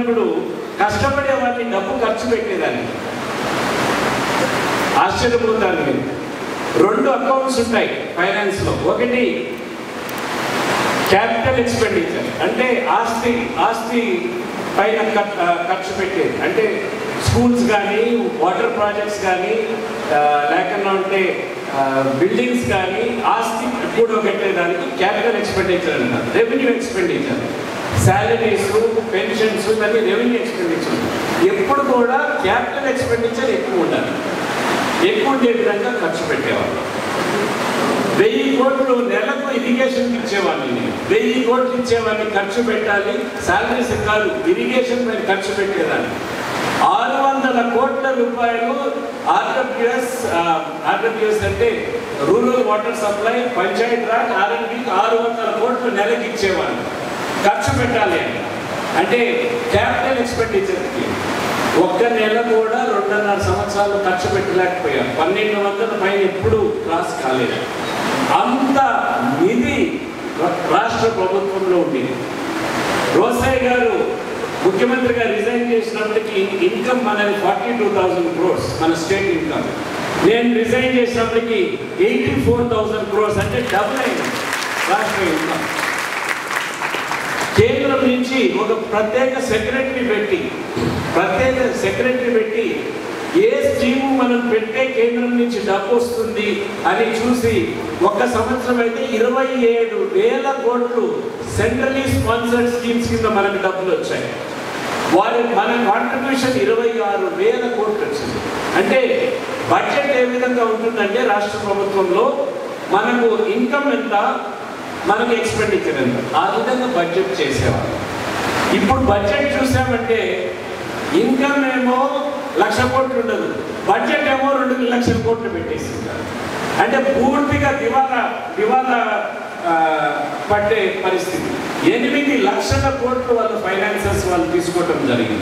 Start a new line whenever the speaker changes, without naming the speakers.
పెట్టినప్పుడు కష్టపడే వాటిని డబ్బు ఖర్చు పెట్టేదాన్ని. ఆశ్చర్యపోతాను మీరు. 2 అకౌంట్స్ ఉంటాయి ఫైనాన్స్లో. ఒకటి క్యాపిటల్ ఎక్స్పెండిచర్, అంటే ఆస్తి పైన ఖర్చు పెట్టేది. అంటే స్కూల్స్ కానీ, వాటర్ ప్రాజెక్ట్స్ కానీ, లేకుండా ఉంటే బిల్డింగ్స్ కానీ ఆస్తి కూడా పెట్టేదానికి క్యాపిటల్ ఎక్స్పెండిచర్ అంటారు. రెవెన్యూ ఎక్స్పెండిచర్, శాలరీస్, పెన్షన్స్, ఇవన్నీ రెవెన్యూ ఎక్స్పెండిచర్. ఎప్పుడు కూడా క్యాపిటల్ ఎక్స్పెండిచర్ ఎక్కువ ఉండాలి. ఎక్కువ ఉండే విధంగా ఖర్చు పెట్టేవాళ్ళు. 1000 కోట్లు నెలకు ఇరిగేషన్కి ఇచ్చేవాడిని నేను. 1000 కోట్లు ఇచ్చేవాడిని, ఖర్చు పెట్టాలి. శాలరీస్ కాదు, ఇరిగేషన్ పైన ఖర్చు పెట్టేదాన్ని. 600 కోట్ల రూపాయలు ఆర్డబ్ల్యూఎస్ అంటే rural water supply, Panchayat Raj, R&D 600 కోట్లు నెలకి ఇచ్చేవాడిని. ఖర్చు పెట్టాలి అంటే క్యాపిటల్ ఎక్స్పెండిచర్కి ఒక్క నెల కూడా 2.5 సంవత్సరాలు ఖర్చు పెట్టలేకపోయాం. 1200 పైన ఎప్పుడు క్రాస్ కాలేదు. అంత నిధి రాష్ట్ర ప్రభుత్వంలో ఉండేది. రోసయ్య గారు ముఖ్యమంత్రిగా రిజైన్ చేసినప్పటికీ ఇన్కమ్ మనది 42,000 crores మన స్టేట్ ఇన్కమ్. నేను రిజైన్ చేసినప్పటికీ 84,000 crores, అంటే డబుల్ అయింది రాష్ట్ర ఇన్కమ్. కేంద్రం నుంచి ఒక ప్రత్యేక సెక్రటరీ పెట్టి ఏ స్కీము మనం పెట్టే కేంద్రం నుంచి డబ్బు వస్తుంది అని చూసి ఒక్క సంవత్సరం అయితే 27,000 కోట్లు సెంట్రలీ స్పాన్సర్డ్ స్కీమ్స్ కింద మనకు డబ్బులు వచ్చాయి. మన కాంట్రిబ్యూషన్ 26,000 కోట్లు వచ్చింది. అంటే బడ్జెట్ ఏ విధంగా ఉంటుందంటే రాష్ట్ర ప్రభుత్వంలో మనకు ఇన్కమ్ ఎంత, మనకు ఎక్స్పెండిచర్ ఎంత, ఆ విధంగా బడ్జెట్ చేసేవాళ్ళు. ఇప్పుడు బడ్జెట్ చూసామంటే ఇన్కమ్ ఏమో 1,00,000 కోట్లు ఉండదు, బడ్జెట్ ఏమో 2 లక్షల కోట్లు పెట్టేసింటారు. అంటే పూర్తిగా దివాలా పట్టే పరిస్థితి. 8 లక్షల కోట్లు వాళ్ళ ఫైనాన్సర్స్ వాళ్ళు తీసుకోవటం జరిగింది.